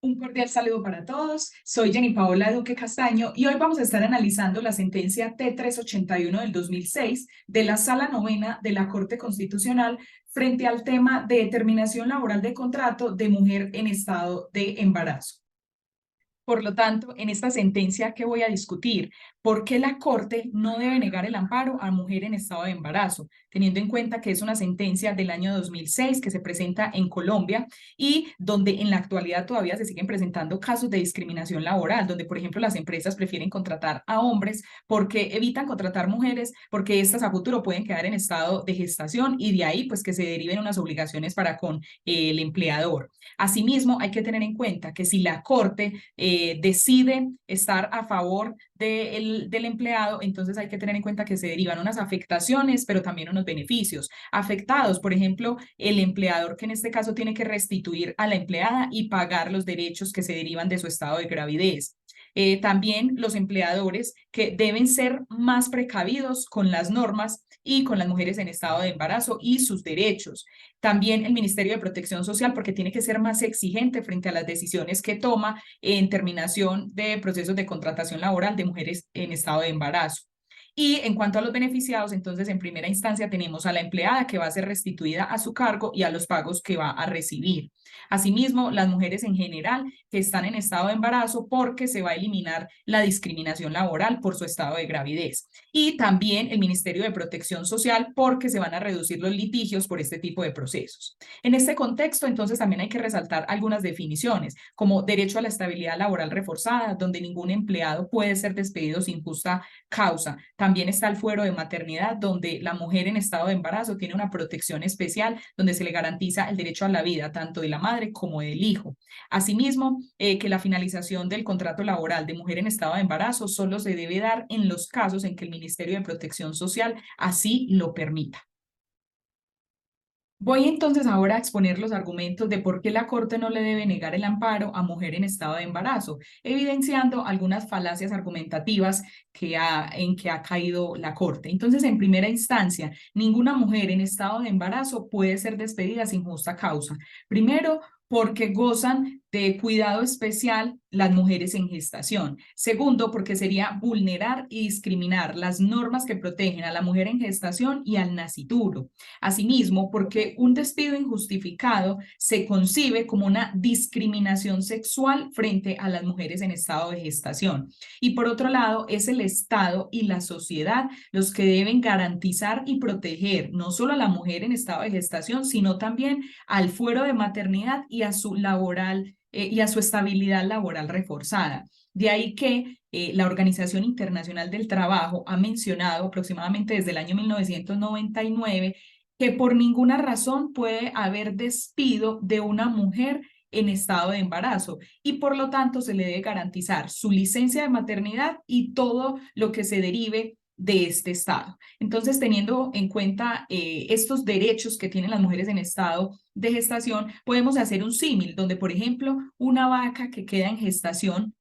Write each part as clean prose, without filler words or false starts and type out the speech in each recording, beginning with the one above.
Un cordial saludo para todos. Soy Jenny Paola Duque Castaño y hoy vamos a estar analizando la sentencia T381 del 2006 de la Sala Novena de la Corte Constitucional frente al tema de terminación laboral de contrato de mujer en estado de embarazo. Por lo tanto, en esta sentencia que voy a discutir, ¿por qué la Corte no debe negar el amparo a mujer en estado de embarazo? Teniendo en cuenta que es una sentencia del año 2006 que se presenta en Colombia y donde en la actualidad todavía se siguen presentando casos de discriminación laboral, donde, por ejemplo, las empresas prefieren contratar a hombres porque evitan contratar mujeres, porque estas a futuro pueden quedar en estado de gestación y de ahí, pues, que se deriven unas obligaciones para con el empleador. Asimismo, hay que tener en cuenta que si la Corte decide estar a favor del empleado, entonces hay que tener en cuenta que se derivan unas afectaciones, pero también unos beneficios. Afectados, por ejemplo, el empleador que en este caso tiene que restituir a la empleada y pagar los derechos que se derivan de su estado de gravidez. También los empleadores que deben ser más precavidos con las normas y con las mujeres en estado de embarazo y sus derechos. También el Ministerio de Protección Social, porque tiene que ser más exigente frente a las decisiones que toma en terminación de procesos de contratación laboral de mujeres en estado de embarazo. Y en cuanto a los beneficiados, entonces en primera instancia tenemos a la empleada que va a ser restituida a su cargo y a los pagos que va a recibir. Asimismo, las mujeres en general que están en estado de embarazo porque se va a eliminar la discriminación laboral por su estado de gravidez. Y también el Ministerio de Protección Social porque se van a reducir los litigios por este tipo de procesos. En este contexto, entonces, también hay que resaltar algunas definiciones, como derecho a la estabilidad laboral reforzada, donde ningún empleado puede ser despedido sin justa causa. También está el fuero de maternidad, donde la mujer en estado de embarazo tiene una protección especial, donde se le garantiza el derecho a la vida, tanto de la madre como del hijo. Asimismo, que la finalización del contrato laboral de mujer en estado de embarazo solo se debe dar en los casos en que el Ministerio de Protección Social así lo permita. Voy entonces ahora a exponer los argumentos de por qué la Corte no le debe negar el amparo a mujer en estado de embarazo, evidenciando algunas falacias argumentativas en que ha caído la Corte. Entonces, en primera instancia, ninguna mujer en estado de embarazo puede ser despedida sin justa causa. Primero, porque gozan de cuidado especial las mujeres en gestación. Segundo, porque sería vulnerar y discriminar las normas que protegen a la mujer en gestación y al nacituro. Asimismo, porque un despido injustificado se concibe como una discriminación sexual frente a las mujeres en estado de gestación. Y por otro lado, es el Estado y la sociedad los que deben garantizar y proteger no solo a la mujer en estado de gestación, sino también al fuero de maternidad y a su y a su estabilidad laboral reforzada. De ahí que la Organización Internacional del Trabajo ha mencionado aproximadamente desde el año 1999 que por ninguna razón puede haber despido de una mujer en estado de embarazo y por lo tanto se le debe garantizar su licencia de maternidad y todo lo que se derive de este estado. Entonces, teniendo en cuenta estos derechos que tienen las mujeres en estado de gestación, podemos hacer un símil donde, por ejemplo, una vaca que queda en gestación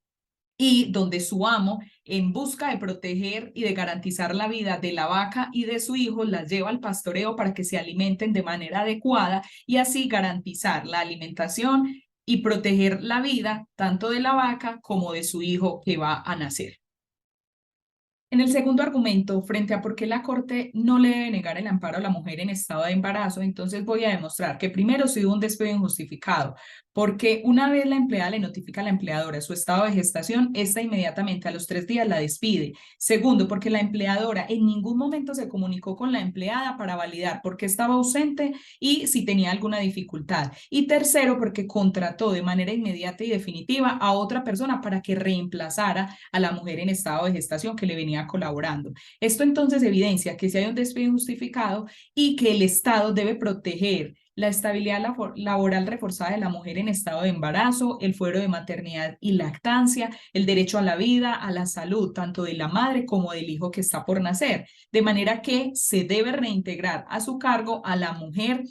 y donde su amo, en busca de proteger y de garantizar la vida de la vaca y de su hijo, las lleva al pastoreo para que se alimenten de manera adecuada y así garantizar la alimentación y proteger la vida tanto de la vaca como de su hijo que va a nacer. En el segundo argumento, frente a por qué la Corte no le debe negar el amparo a la mujer en estado de embarazo, entonces voy a demostrar que primero se dio un despido injustificado, porque una vez la empleada le notifica a la empleadora su estado de gestación, esta inmediatamente a los 3 días la despide. Segundo, porque la empleadora en ningún momento se comunicó con la empleada para validar por qué estaba ausente y si tenía alguna dificultad. Y tercero, porque contrató de manera inmediata y definitiva a otra persona para que reemplazara a la mujer en estado de gestación que le venía colaborando. Esto entonces evidencia que si hay un despido injustificado y que el Estado debe proteger la estabilidad laboral reforzada de la mujer en estado de embarazo, el fuero de maternidad y lactancia, el derecho a la vida, a la salud, tanto de la madre como del hijo que está por nacer, de manera que se debe reintegrar a su cargo a la mujer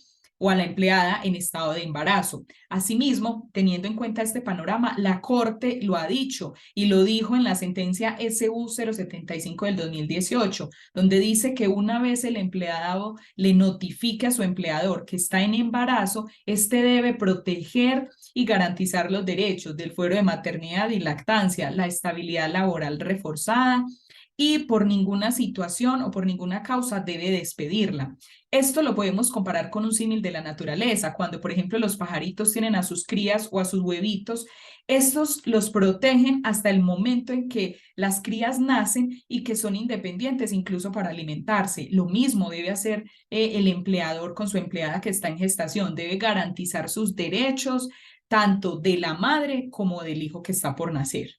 o a la empleada en estado de embarazo. Asimismo, teniendo en cuenta este panorama, la Corte lo ha dicho y lo dijo en la sentencia SU 075 del 2018, donde dice que una vez el empleado le notifique a su empleador que está en embarazo, este debe proteger y garantizar los derechos del fuero de maternidad y lactancia, la estabilidad laboral reforzada y por ninguna situación o por ninguna causa debe despedirla. Esto lo podemos comparar con un símil de la naturaleza, cuando por ejemplo los pajaritos tienen a sus crías o a sus huevitos, estos los protegen hasta el momento en que las crías nacen y que son independientes incluso para alimentarse. Lo mismo debe hacer el empleador con su empleada que está en gestación, debe garantizar sus derechos tanto de la madre como del hijo que está por nacer.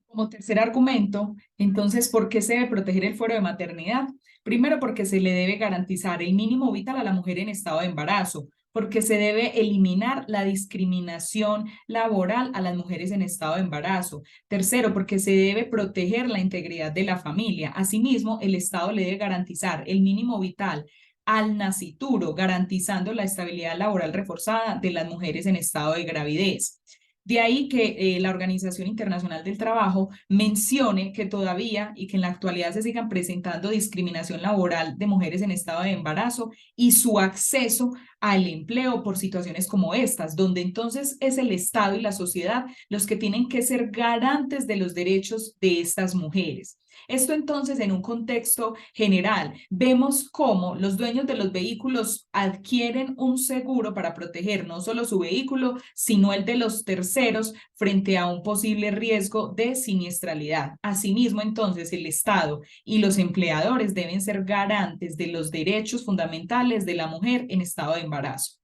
Como tercer argumento, entonces, ¿por qué se debe proteger el fuero de maternidad? Primero, porque se le debe garantizar el mínimo vital a la mujer en estado de embarazo, porque se debe eliminar la discriminación laboral a las mujeres en estado de embarazo. Tercero, porque se debe proteger la integridad de la familia. Asimismo, el Estado le debe garantizar el mínimo vital al nacituro, garantizando la estabilidad laboral reforzada de las mujeres en estado de gravidez. De ahí que la Organización Internacional del Trabajo mencione que todavía y que en la actualidad se sigan presentando discriminación laboral de mujeres en estado de embarazo y su acceso al empleo por situaciones como estas, donde entonces es el Estado y la sociedad los que tienen que ser garantes de los derechos de estas mujeres. Esto entonces en un contexto general, vemos cómo los dueños de los vehículos adquieren un seguro para proteger no solo su vehículo, sino el de los terceros frente a un posible riesgo de siniestralidad. Asimismo, entonces, el Estado y los empleadores deben ser garantes de los derechos fundamentales de la mujer en estado de embarazo.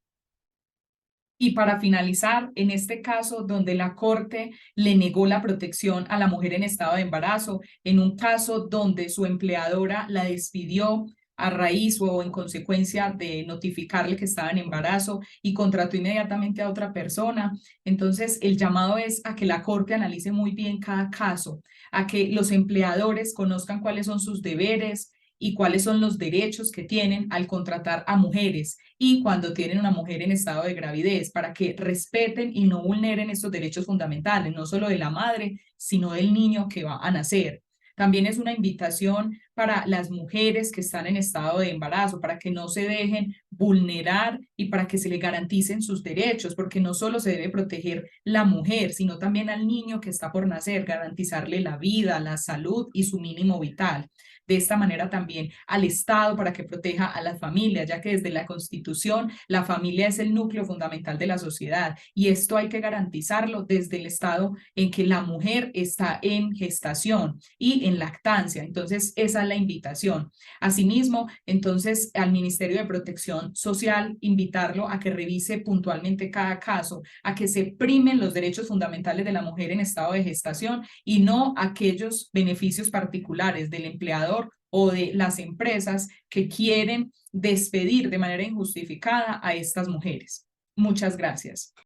Y para finalizar, en este caso donde la Corte le negó la protección a la mujer en estado de embarazo, en un caso donde su empleadora la despidió a raíz o en consecuencia de notificarle que estaba en embarazo y contrató inmediatamente a otra persona. Entonces, el llamado es a que la Corte analice muy bien cada caso, a que los empleadores conozcan cuáles son sus deberes y cuáles son los derechos que tienen al contratar a mujeres y cuando tienen una mujer en estado de gravidez, para que respeten y no vulneren estos derechos fundamentales, no solo de la madre, sino del niño que va a nacer. También es una invitación para las mujeres que están en estado de embarazo, para que no se dejen vulnerar y para que se le garanticen sus derechos, porque no solo se debe proteger la mujer, sino también al niño que está por nacer, garantizarle la vida, la salud y su mínimo vital. De esta manera también al Estado para que proteja a las familias, ya que desde la Constitución la familia es el núcleo fundamental de la sociedad y esto hay que garantizarlo desde el estado en que la mujer está en gestación y en lactancia. Entonces, esa es la invitación. Asimismo, entonces, al Ministerio de Protección Social, invitarlo a que revise puntualmente cada caso, a que se primen los derechos fundamentales de la mujer en estado de gestación y no aquellos beneficios particulares del empleador o de las empresas que quieren despedir de manera injustificada a estas mujeres. Muchas gracias.